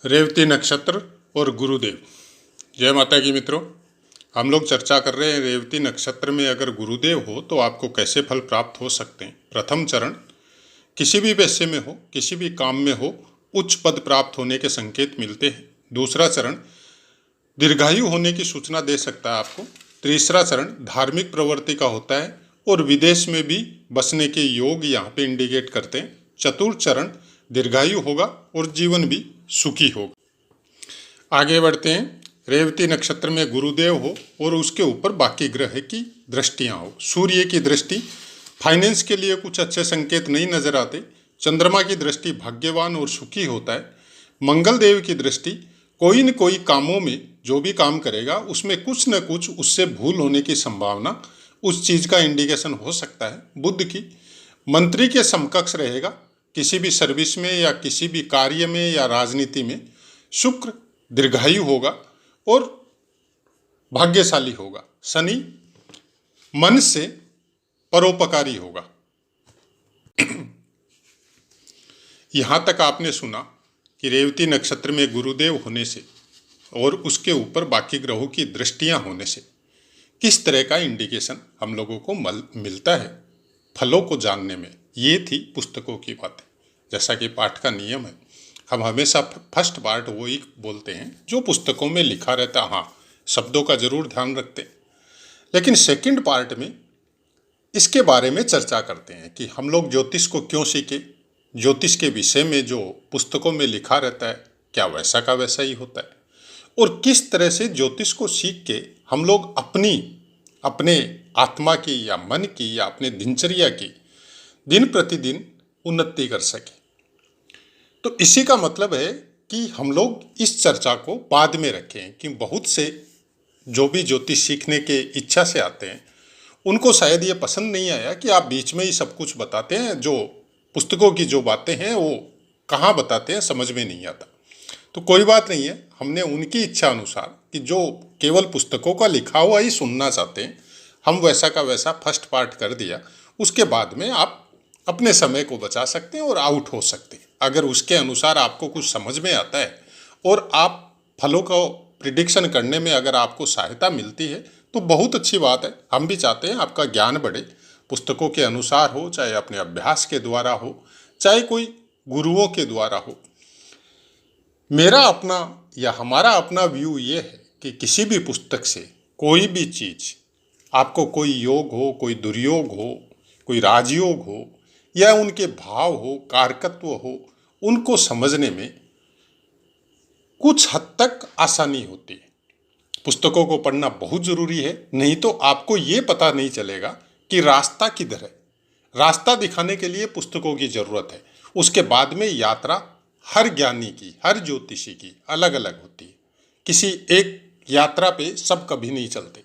रेवती नक्षत्र और गुरुदेव। जय माता की मित्रों, हम लोग चर्चा कर रहे हैं रेवती नक्षत्र में अगर गुरुदेव हो तो आपको कैसे फल प्राप्त हो सकते हैं। प्रथम चरण, किसी भी पेशे में हो, किसी भी काम में हो, उच्च पद प्राप्त होने के संकेत मिलते हैं। दूसरा चरण, दीर्घायु होने की सूचना दे सकता है आपको। तीसरा चरण, धार्मिक प्रवृत्ति का होता है और विदेश में भी बसने के योग यहाँ पे इंडिकेट करते हैं। चतुर्थ चरण, दीर्घायु होगा और जीवन भी सुखी होगा। आगे बढ़ते हैं। रेवती नक्षत्र में गुरुदेव हो और उसके ऊपर बाकी ग्रह की दृष्टियां हो। सूर्य की दृष्टि फाइनेंस के लिए कुछ अच्छे संकेत नहीं नजर आते। चंद्रमा की दृष्टि भाग्यवान और सुखी होता है। मंगल देव की दृष्टि कोई न कोई कामों में जो भी काम करेगा उसमें कुछ न कुछ उससे भूल होने की संभावना, उस चीज का इंडिकेशन हो सकता है। बुध की मंत्री के समकक्ष रहेगा किसी भी सर्विस में या किसी भी कार्य में या राजनीति में। शुक्र दीर्घायु होगा और भाग्यशाली होगा। शनि मन से परोपकारी होगा। यहां तक आपने सुना कि रेवती नक्षत्र में गुरुदेव होने से और उसके ऊपर बाकी ग्रहों की दृष्टियां होने से किस तरह का इंडिकेशन हम लोगों को मिलता है फलों को जानने में। ये थी पुस्तकों की बातें। जैसा कि पाठ का नियम है, हम हमेशा फर्स्ट पार्ट वो ही बोलते हैं जो पुस्तकों में लिखा रहता है। हाँ, शब्दों का जरूर ध्यान रखते हैं, लेकिन सेकंड पार्ट में इसके बारे में चर्चा करते हैं कि हम लोग ज्योतिष को क्यों सीखे। ज्योतिष के विषय में जो पुस्तकों में लिखा रहता है क्या वैसा का वैसा ही होता है, और किस तरह से ज्योतिष को सीख के हम लोग अपने आत्मा की या मन की या अपने दिनचर्या की दिन प्रतिदिन उन्नति कर सके। तो इसी का मतलब है कि हम लोग इस चर्चा को बाद में रखें कि बहुत से जो भी ज्योतिष सीखने के इच्छा से आते हैं उनको शायद ये पसंद नहीं आया कि आप बीच में ही सब कुछ बताते हैं। जो पुस्तकों की जो बातें हैं वो कहाँ बताते हैं समझ में नहीं आता। तो कोई बात नहीं है, हमने उनकी इच्छा अनुसार कि जो केवल पुस्तकों का लिखा हुआ ही सुनना चाहते हैं हम वैसा का वैसा फर्स्ट पार्ट कर दिया। उसके बाद में आप अपने समय को बचा सकते हैं और आउट हो सकते हैं। अगर उसके अनुसार आपको कुछ समझ में आता है और आप फलों को प्रिडिक्शन करने में अगर आपको सहायता मिलती है तो बहुत अच्छी बात है। हम भी चाहते हैं आपका ज्ञान बढ़े, पुस्तकों के अनुसार हो, चाहे अपने अभ्यास के द्वारा हो, चाहे कोई गुरुओं के द्वारा हो। मेरा अपना या हमारा अपना व्यू ये है कि किसी भी पुस्तक से कोई भी चीज, आपको कोई योग हो, कोई दुर्योग हो, कोई राजयोग हो या उनके भाव हो, कारकत्व हो, उनको समझने में कुछ हद तक आसानी होती है। पुस्तकों को पढ़ना बहुत जरूरी है, नहीं तो आपको ये पता नहीं चलेगा कि रास्ता किधर है। रास्ता दिखाने के लिए पुस्तकों की जरूरत है। उसके बाद में यात्रा हर ज्ञानी की, हर ज्योतिषी की अलग अलग होती है। किसी एक यात्रा पे सब कभी नहीं चलते।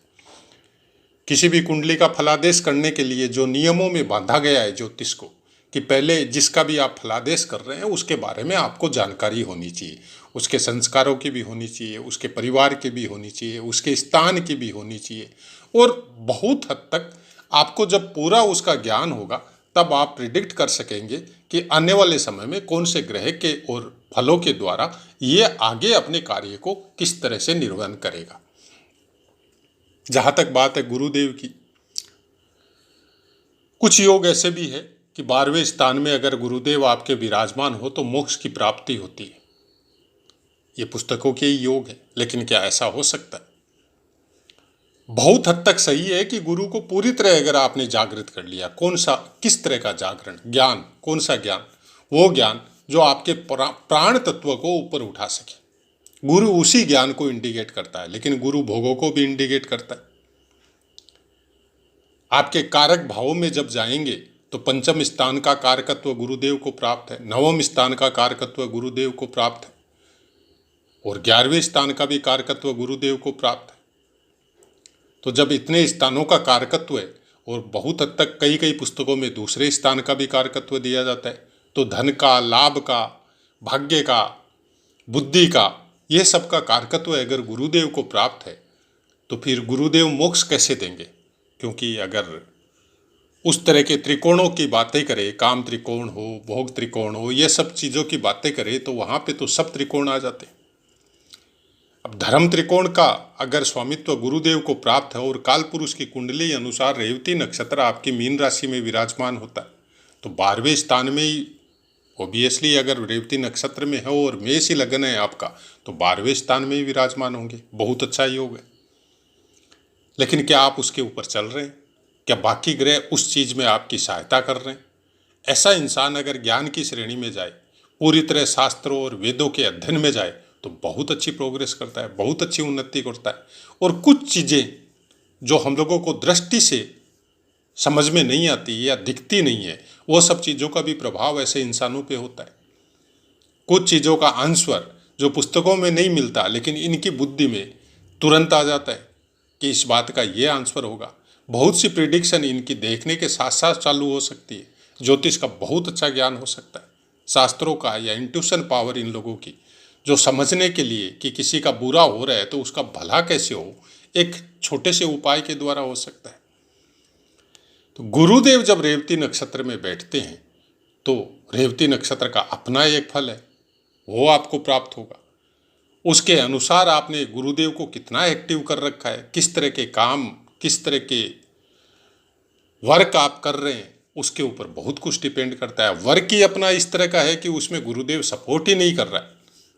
किसी भी कुंडली का फलादेश करने के लिए जो नियमों में बांधा गया है ज्योतिष को, कि पहले जिसका भी आप फलादेश कर रहे हैं उसके बारे में आपको जानकारी होनी चाहिए, उसके संस्कारों की भी होनी चाहिए, उसके परिवार की भी होनी चाहिए, उसके स्थान की भी होनी चाहिए। और बहुत हद तक आपको जब पूरा उसका ज्ञान होगा तब आप प्रिडिक्ट कर सकेंगे कि आने वाले समय में कौन से ग्रह के और फलों के द्वारा ये आगे अपने कार्य को किस तरह से निर्वहन करेगा। जहाँ तक बात है गुरुदेव की, कुछ योग ऐसे भी है कि 12वें स्थान में अगर गुरुदेव आपके विराजमान हो तो मोक्ष की प्राप्ति होती है। ये पुस्तकों के ही योग है, लेकिन क्या ऐसा हो सकता है? बहुत हद तक सही है कि गुरु को पूरी तरह अगर आपने जागृत कर लिया, कौन सा, किस तरह का जागरण, ज्ञान, कौन सा ज्ञान, वो ज्ञान जो आपके प्राण तत्व को ऊपर उठा सके। गुरु उसी ज्ञान को इंडिकेट करता है, लेकिन गुरु भोगों को भी इंडिकेट करता है। आपके कारक भावों में जब जाएंगे तो पंचम स्थान का कारकत्व गुरुदेव को प्राप्त है, नवम स्थान का कारकत्व गुरुदेव को प्राप्त है और 11वें स्थान का भी कारकत्व गुरुदेव को प्राप्त है। तो जब इतने स्थानों का कारकत्व है और बहुत हद तक कई कई पुस्तकों में दूसरे स्थान का भी कारकत्व दिया जाता है, तो धन का, लाभ का, भाग्य का, बुद्धि का, ये सब का कारकत्व अगर गुरुदेव को प्राप्त है तो फिर गुरुदेव मोक्ष कैसे देंगे? क्योंकि अगर उस तरह के त्रिकोणों की बातें करे, काम त्रिकोण हो, भोग त्रिकोण हो, ये सब चीज़ों की बातें करे तो वहाँ पे तो सब त्रिकोण आ जाते हैं। अब धर्म त्रिकोण का अगर स्वामित्व गुरुदेव को प्राप्त है और काल पुरुष की कुंडली अनुसार रेवती नक्षत्र आपकी मीन राशि में विराजमान होता है, तो 12वें स्थान में ही ऑब्वियसली अगर रेवती नक्षत्र में है और मेष ही लगन है आपका, तो 12वें स्थान में ही विराजमान होंगे। बहुत अच्छा योग है। लेकिन क्या आप उसके ऊपर चल रहे हैं? क्या बाकी ग्रह उस चीज़ में आपकी सहायता कर रहे हैं? ऐसा इंसान अगर ज्ञान की श्रेणी में जाए, पूरी तरह शास्त्रों और वेदों के अध्ययन में जाए, तो बहुत अच्छी प्रोग्रेस करता है, बहुत अच्छी उन्नति करता है। और कुछ चीज़ें जो हम लोगों को दृष्टि से समझ में नहीं आती या दिखती नहीं है, वो सब चीज़ों का भी प्रभाव ऐसे इंसानों पे होता है। कुछ चीज़ों का आंसर जो पुस्तकों में नहीं मिलता, लेकिन इनकी बुद्धि में तुरंत आ जाता है कि इस बात का ये आंसर होगा। बहुत सी प्रिडिक्शन इनकी देखने के साथ साथ चालू हो सकती है। ज्योतिष का बहुत अच्छा ज्ञान हो सकता है, शास्त्रों का या इंट्यूशन पावर इन लोगों की, जो समझने के लिए कि किसी का बुरा हो रहा है तो उसका भला कैसे हो, एक छोटे से उपाय के द्वारा हो सकता है। तो गुरुदेव जब रेवती नक्षत्र में बैठते हैं तो रेवती नक्षत्र का अपना एक फल है, वो आपको प्राप्त होगा। उसके अनुसार आपने गुरुदेव को कितना एक्टिव कर रखा है, किस तरह के काम, किस तरह के वर्क आप कर रहे हैं, उसके ऊपर बहुत कुछ डिपेंड करता है। वर्क ही अपना इस तरह का है कि उसमें गुरुदेव सपोर्ट ही नहीं कर रहा है,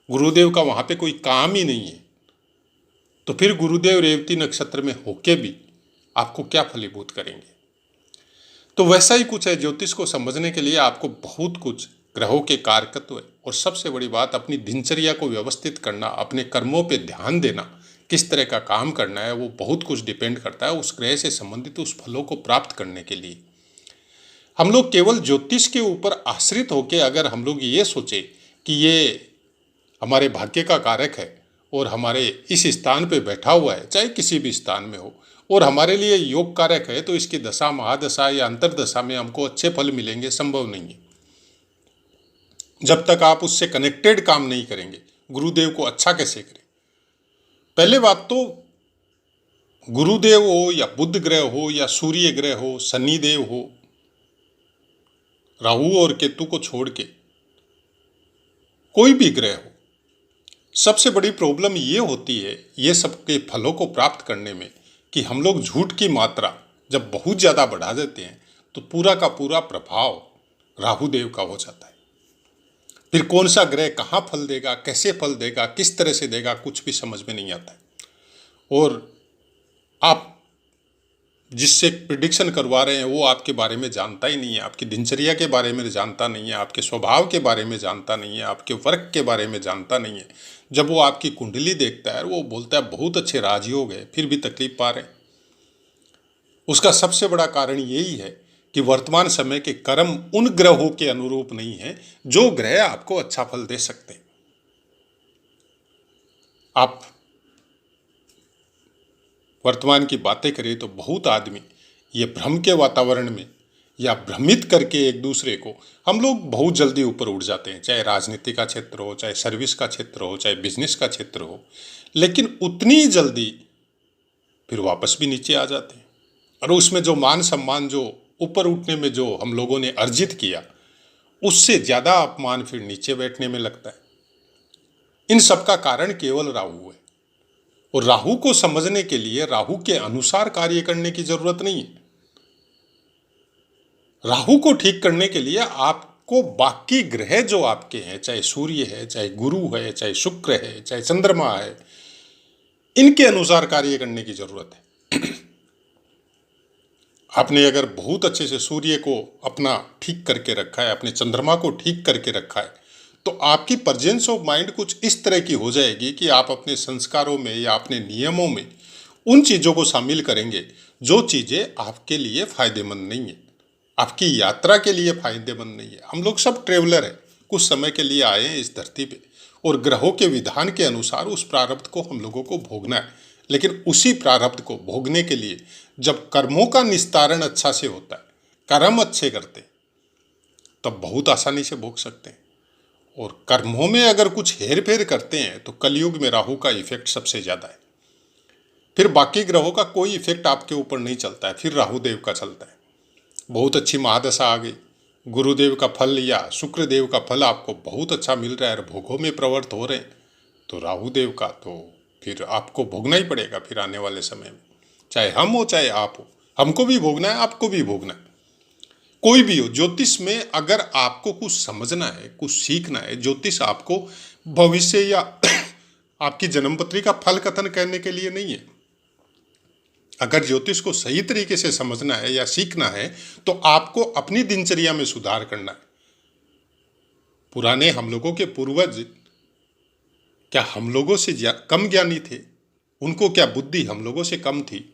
गुरुदेव का वहाँ पे कोई काम ही नहीं है, तो फिर गुरुदेव रेवती नक्षत्र में होके भी आपको क्या फलीभूत करेंगे। तो वैसा ही कुछ है। ज्योतिष को समझने के लिए आपको बहुत कुछ ग्रहों के कारकत्व और सबसे बड़ी बात अपनी दिनचर्या को व्यवस्थित करना, अपने कर्मों पे ध्यान देना, किस तरह का काम करना है, वो बहुत कुछ डिपेंड करता है उस ग्रह से संबंधित उस फलों को प्राप्त करने के लिए। हम लोग केवल ज्योतिष के ऊपर आश्रित होकर अगर हम लोग ये सोचे कि ये हमारे भाग्य का कारक है और हमारे इस स्थान पे बैठा हुआ है, चाहे किसी भी स्थान में हो, और हमारे लिए योग कारक है, तो इसकी दशा, महादशा या अंतरदशा में हमको अच्छे फल मिलेंगे, संभव नहीं है। जब तक आप उससे कनेक्टेड काम नहीं करेंगे, गुरुदेव को अच्छा कैसे करें? पहले बात तो गुरुदेव हो या बुध ग्रह हो या सूर्य ग्रह हो, शनि देव हो, राहु और केतु को छोड़ के कोई भी ग्रह हो, सबसे बड़ी प्रॉब्लम ये होती है ये सबके फलों को प्राप्त करने में कि हम लोग झूठ की मात्रा जब बहुत ज़्यादा बढ़ा देते हैं तो पूरा का पूरा प्रभाव राहु देव का हो जाता है। फिर कौन सा ग्रह कहाँ फल देगा, कैसे फल देगा, किस तरह से देगा, कुछ भी समझ में नहीं आता है। और आप जिससे प्रिडिक्शन करवा रहे हैं वो आपके बारे में जानता ही नहीं है, आपकी दिनचर्या के बारे में जानता नहीं है, आपके स्वभाव के बारे में जानता नहीं है, आपके वर्क के बारे में जानता नहीं है। जब वो आपकी कुंडली देखता है वो बोलता है बहुत अच्छे राजयोग है, फिर भी तकलीफ पा रहे हैं। उसका सबसे बड़ा कारण यही है कि वर्तमान समय के कर्म उन ग्रहों के अनुरूप नहीं है जो ग्रह आपको अच्छा फल दे सकते हैं। आप वर्तमान की बातें करें तो बहुत आदमी ये भ्रम के वातावरण में या भ्रमित करके एक दूसरे को, हम लोग बहुत जल्दी ऊपर उठ जाते हैं, चाहे राजनीति का क्षेत्र हो, चाहे सर्विस का क्षेत्र हो, चाहे बिजनेस का क्षेत्र हो, लेकिन उतनी ही जल्दी फिर वापस भी नीचे आ जाते हैं। और उसमें जो मान सम्मान, जो ऊपर उठने में जो हम लोगों ने अर्जित किया, उससे ज़्यादा अपमान फिर नीचे बैठने में लगता है। इन सब का कारण केवल राहु है। और राहु को समझने के लिए राहु के अनुसार कार्य करने की जरूरत नहीं है। राहु को ठीक करने के लिए आपको बाकी ग्रह जो आपके हैं, चाहे सूर्य है, चाहे गुरु है, चाहे शुक्र है, चाहे चंद्रमा है, इनके अनुसार कार्य करने की जरूरत है। आपने अगर बहुत अच्छे से सूर्य को अपना ठीक करके रखा है, अपने चंद्रमा को ठीक करके रखा है, तो आपकी प्रेजेंस ऑफ माइंड कुछ इस तरह की हो जाएगी कि आप अपने संस्कारों में या अपने नियमों में उन चीज़ों को शामिल करेंगे जो चीज़ें आपके लिए फ़ायदेमंद नहीं है, आपकी यात्रा के लिए फ़ायदेमंद नहीं है। हम लोग सब ट्रेवलर हैं, कुछ समय के लिए आए हैं इस धरती पे, और ग्रहों के विधान के अनुसार उस प्रारब्ध को हम लोगों को भोगना है। लेकिन उसी प्रारब्ध को भोगने के लिए जब कर्मों का निस्तारण अच्छा से होता है, कर्म अच्छे करते, तब बहुत आसानी से भोग सकते हैं। और कर्मों में अगर कुछ हेर फेर करते हैं तो कलयुग में राहु का इफेक्ट सबसे ज़्यादा है। फिर बाकी ग्रहों का कोई इफेक्ट आपके ऊपर नहीं चलता है, फिर राहु देव का चलता है। बहुत अच्छी महादशा आ गई, गुरुदेव का फल या शुक्रदेव का फल आपको बहुत अच्छा मिल रहा है और भोगों में प्रवृत्त हो रहे हैं, तो राहु देव का तो फिर आपको भोगना ही पड़ेगा फिर आने वाले समय में, चाहे हम हो चाहे आप हो, हमको भी भोगना है, आपको भी भोगना है, कोई भी हो। ज्योतिष में अगर आपको कुछ समझना है, कुछ सीखना है, ज्योतिष आपको भविष्य या आपकी जन्मपत्री का फल कथन करने के लिए नहीं है। अगर ज्योतिष को सही तरीके से समझना है या सीखना है तो आपको अपनी दिनचर्या में सुधार करना है। पुराने हम लोगों के पूर्वज क्या हम लोगों से कम ज्ञानी थे? उनको क्या बुद्धि हम लोगों से कम थी?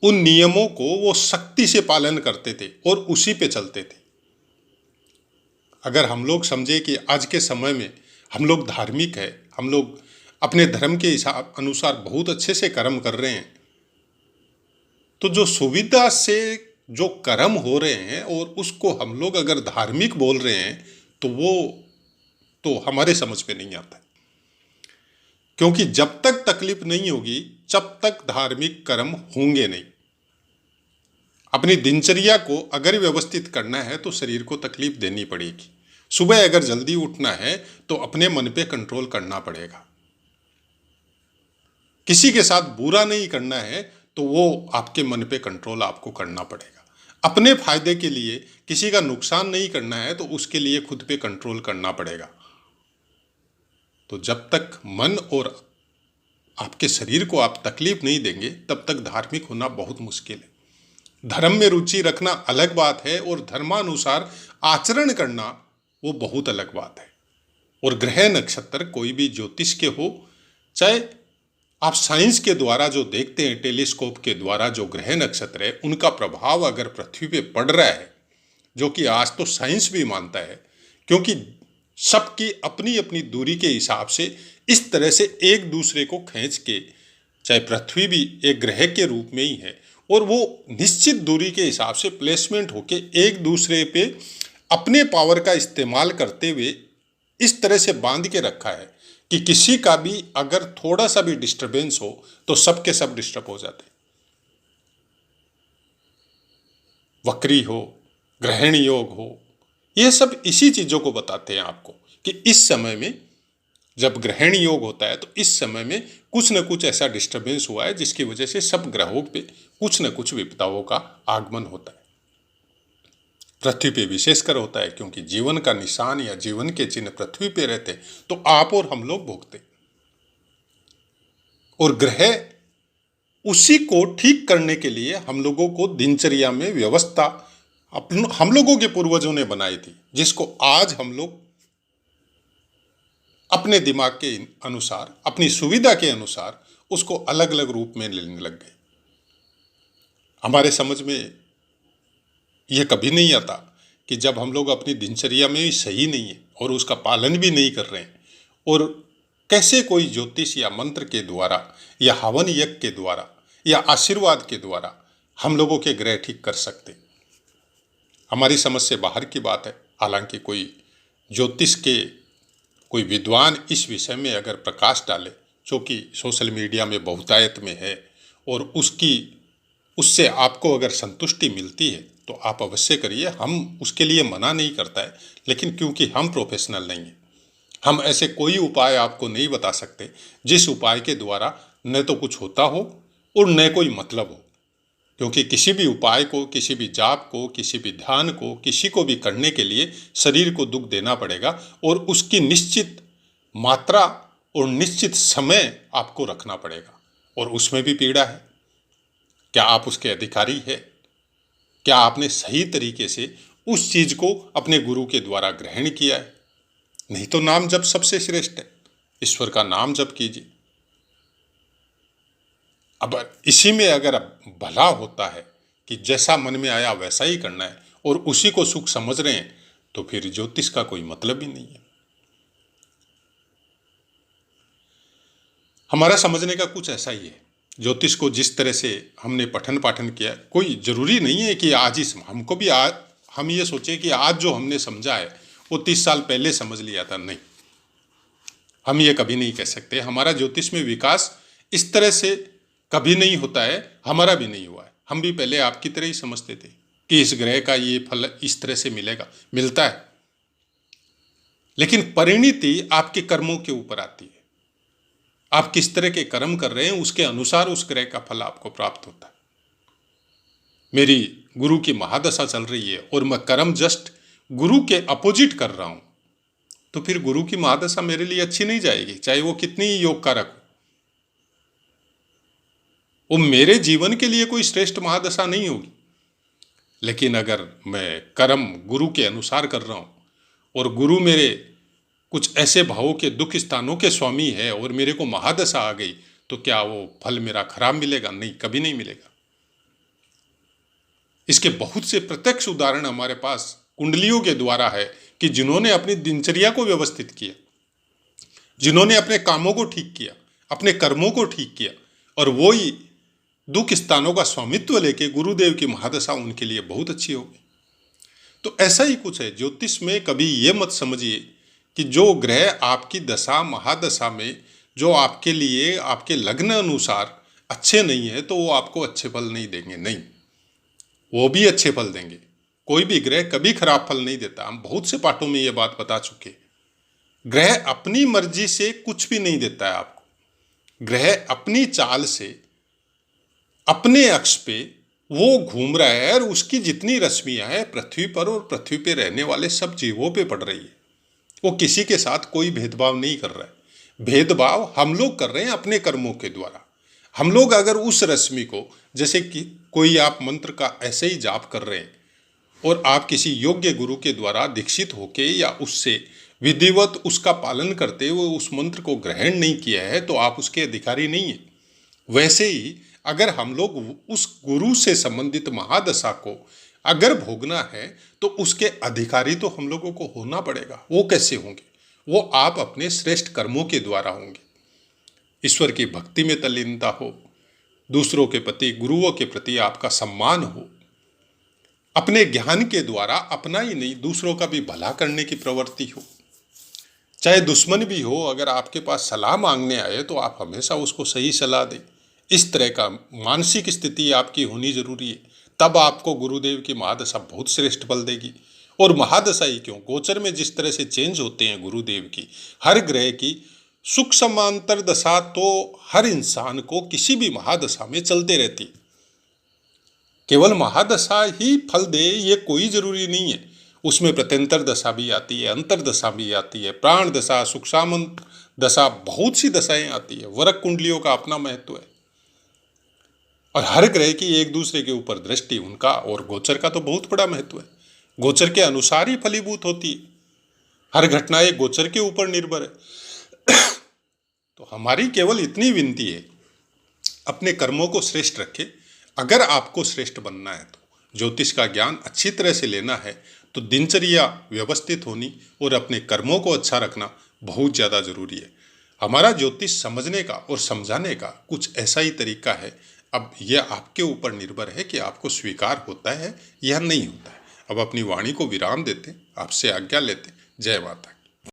उन नियमों को वो सख्ती से पालन करते थे और उसी पे चलते थे। अगर हम लोग समझे कि आज के समय में हम लोग धार्मिक है, हम लोग अपने धर्म के हिसाब अनुसार बहुत अच्छे से कर्म कर रहे हैं, तो जो सुविधा से जो कर्म हो रहे हैं और उसको हम लोग अगर धार्मिक बोल रहे हैं तो वो तो हमारे समझ में नहीं आता। क्योंकि जब तक तकलीफ नहीं होगी जब तक धार्मिक कर्म होंगे नहीं। अपनी दिनचर्या को अगर व्यवस्थित करना है तो शरीर को तकलीफ देनी पड़ेगी। सुबह अगर जल्दी उठना है तो अपने मन पे कंट्रोल करना पड़ेगा। किसी के साथ बुरा नहीं करना है तो वो आपके मन पे कंट्रोल आपको करना पड़ेगा। अपने फायदे के लिए किसी का नुकसान नहीं करना है तो उसके लिए खुद पे कंट्रोल करना पड़ेगा। तो जब तक मन और आपके शरीर को आप तकलीफ नहीं देंगे तब तक धार्मिक होना बहुत मुश्किल है। धर्म में रुचि रखना अलग बात है और धर्मानुसार आचरण करना वो बहुत अलग बात है। और ग्रह नक्षत्र कोई भी ज्योतिष के हो, चाहे आप साइंस के द्वारा जो देखते हैं, टेलीस्कोप के द्वारा जो ग्रह नक्षत्र है उनका प्रभाव अगर पृथ्वी पे पड़ रहा है, जो कि आज तो साइंस भी मानता है, क्योंकि सबकी अपनी अपनी दूरी के हिसाब से इस तरह से एक दूसरे को खींच के, चाहे पृथ्वी भी एक ग्रह के रूप में ही है और वो निश्चित दूरी के हिसाब से प्लेसमेंट होके एक दूसरे पे अपने पावर का इस्तेमाल करते हुए इस तरह से बांध के रखा है कि किसी का भी अगर थोड़ा सा भी डिस्टरबेंस हो तो सब के सब डिस्टर्ब हो जाते। वक्री हो, ग्रहण योग हो, ये सब इसी चीजों को बताते हैं आपको कि इस समय में जब ग्रहण योग होता है तो इस समय में कुछ न कुछ ऐसा डिस्टरबेंस हुआ है जिसकी वजह से सब ग्रहों पे कुछ न कुछ विपदाओं का आगमन होता है। पृथ्वी पे विशेषकर होता है क्योंकि जीवन का निशान या जीवन के चिन्ह पृथ्वी पे रहते तो आप और हम लोग भोगते। और ग्रह उसी को ठीक करने के लिए हम लोगों को दिनचर्या में व्यवस्था हम लोगों के पूर्वजों ने बनाई थी, जिसको आज हम लोग अपने दिमाग के अनुसार, अपनी सुविधा के अनुसार उसको अलग अलग रूप में लेने लग गए। हमारे समझ में यह कभी नहीं आता कि जब हम लोग अपनी दिनचर्या में भी सही नहीं है और उसका पालन भी नहीं कर रहे हैं, और कैसे कोई ज्योतिष या मंत्र के द्वारा या हवन यज्ञ के द्वारा या आशीर्वाद के द्वारा हम लोगों के ग्रह ठीक कर सकते। हमारी समझ से बाहर की बात है। हालांकि कोई ज्योतिष के कोई विद्वान इस विषय में अगर प्रकाश डाले, जो कि सोशल मीडिया में बहुतायत में है, और उससे आपको अगर संतुष्टि मिलती है तो आप अवश्य करिए। हम उसके लिए मना नहीं करता है, लेकिन क्योंकि हम प्रोफेशनल नहीं हैं, हम ऐसे कोई उपाय आपको नहीं बता सकते जिस उपाय के द्वारा न तो कुछ होता हो और न कोई मतलब हो। क्योंकि किसी भी उपाय को, किसी भी जाप को, किसी भी ध्यान को, किसी को भी करने के लिए शरीर को दुख देना पड़ेगा और उसकी निश्चित मात्रा और निश्चित समय आपको रखना पड़ेगा, और उसमें भी पीड़ा है। क्या आप उसके अधिकारी हैं? क्या आपने सही तरीके से उस चीज को अपने गुरु के द्वारा ग्रहण किया है? नहीं तो नाम जप सबसे श्रेष्ठ है। ईश्वर का नाम जप कीजिए। अब इसी में अगर भला होता है कि जैसा मन में आया वैसा ही करना है और उसी को सुख समझ रहे हैं, तो फिर ज्योतिष का कोई मतलब ही नहीं है। हमारा समझने का कुछ ऐसा ही है। ज्योतिष को जिस तरह से हमने पठन पाठन किया, कोई जरूरी नहीं है कि आज ही हमको भी आज हम ये सोचे कि आज जो हमने समझा है वो 30 साल पहले समझ लिया था। नहीं, हम ये कभी नहीं कह सकते। हमारा ज्योतिष में विकास इस तरह से कभी नहीं होता है, हमारा भी नहीं हुआ है। हम भी पहले आपकी तरह ही समझते थे कि इस ग्रह का ये फल इस तरह से मिलेगा, मिलता है। लेकिन परिणति आपके कर्मों के ऊपर आती है। आप किस तरह के कर्म कर रहे हैं उसके अनुसार उस ग्रह का फल आपको प्राप्त होता है। मेरी गुरु की महादशा चल रही है और मैं कर्म जस्ट गुरु के अपोजिट कर रहा हूं, तो फिर गुरु की महादशा मेरे लिए अच्छी नहीं जाएगी, चाहे वो कितनी ही योग कारक हो। वो मेरे जीवन के लिए कोई श्रेष्ठ महादशा नहीं होगी। लेकिन अगर मैं कर्म गुरु के अनुसार कर रहा हूं और गुरु मेरे कुछ ऐसे भावों के दुख स्थानों के स्वामी है और मेरे को महादशा आ गई, तो क्या वो फल मेरा खराब मिलेगा? नहीं, कभी नहीं मिलेगा। इसके बहुत से प्रत्यक्ष उदाहरण हमारे पास कुंडलियों के द्वारा है कि जिन्होंने अपनी दिनचर्या को व्यवस्थित किया, जिन्होंने अपने कामों को ठीक किया, अपने कर्मों को ठीक किया, और वो ही दुख स्थानों का स्वामित्व लेके गुरुदेव की महादशा उनके लिए बहुत अच्छी होगी। तो ऐसा ही कुछ है ज्योतिष में। कभी ये मत समझिए कि जो ग्रह आपकी दशा महादशा में जो आपके लिए आपके लग्न अनुसार अच्छे नहीं है तो वो आपको अच्छे फल नहीं देंगे। नहीं, वो भी अच्छे फल देंगे। कोई भी ग्रह कभी खराब फल नहीं देता। हम बहुत से पाठों में ये बात बता चुके। ग्रह अपनी मर्जी से कुछ भी नहीं देता है आपको। ग्रह अपनी चाल से अपने अक्ष पे वो घूम रहा है और उसकी जितनी रश्मियां हैं पृथ्वी पर और पृथ्वी पे रहने वाले सब जीवों पे पड़ रही है। वो किसी के साथ कोई भेदभाव नहीं कर रहा है। भेदभाव हम लोग कर रहे हैं अपने कर्मों के द्वारा। हम लोग अगर उस रश्मि को, जैसे कि कोई आप मंत्र का ऐसे ही जाप कर रहे हैं और आप किसी योग्य गुरु के द्वारा दीक्षित होके या उससे विधिवत उसका पालन करते हुए उस मंत्र को ग्रहण नहीं किया है तो आप उसके अधिकारी नहीं हैं। वैसे ही अगर हम लोग उस गुरु से संबंधित महादशा को अगर भोगना है तो उसके अधिकारी तो हम लोगों को होना पड़ेगा। वो कैसे होंगे? वो आप अपने श्रेष्ठ कर्मों के द्वारा होंगे। ईश्वर की भक्ति में तल्लीनता हो, दूसरों के प्रति, गुरुओं के प्रति आपका सम्मान हो, अपने ज्ञान के द्वारा अपना ही नहीं दूसरों का भी भला करने की प्रवृत्ति हो। चाहे दुश्मन भी हो, अगर आपके पास सलाह मांगने आए तो आप हमेशा उसको सही सलाह दें। इस तरह का मानसिक स्थिति आपकी होनी जरूरी है। तब आपको गुरुदेव की महादशा बहुत श्रेष्ठ फल देगी। और महादशा ही क्यों, गोचर में जिस तरह से चेंज होते हैं गुरुदेव की, हर ग्रह की सुख समांतर दशा तो हर इंसान को किसी भी महादशा में चलते रहती। केवल महादशा ही फल दे ये कोई जरूरी नहीं है। उसमें प्रत्यंतर दशा भी आती है, अंतर दशा भी आती है, प्राण दशा, सुख सामंत दशा, बहुत सी दशाएं आती है। वरक कुंडलियों का अपना महत्व है और हर ग्रह की एक दूसरे के ऊपर दृष्टि, उनका और गोचर का तो बहुत बड़ा महत्व है। गोचर के अनुसार ही फलीभूत होती है। हर घटना एक गोचर के ऊपर निर्भर है। तो हमारी केवल इतनी विनती है, अपने कर्मों को श्रेष्ठ रखें। अगर आपको श्रेष्ठ बनना है तो ज्योतिष का ज्ञान अच्छी तरह से लेना है तो दिनचर्या व्यवस्थित होनी और अपने कर्मों को अच्छा रखना बहुत ज़्यादा जरूरी है। हमारा ज्योतिष समझने का और समझाने का कुछ ऐसा ही तरीका है। अब यह आपके ऊपर निर्भर है कि आपको स्वीकार होता है या नहीं होता है। अब अपनी वाणी को विराम देते, आपसे आज्ञा लेते। जय माता।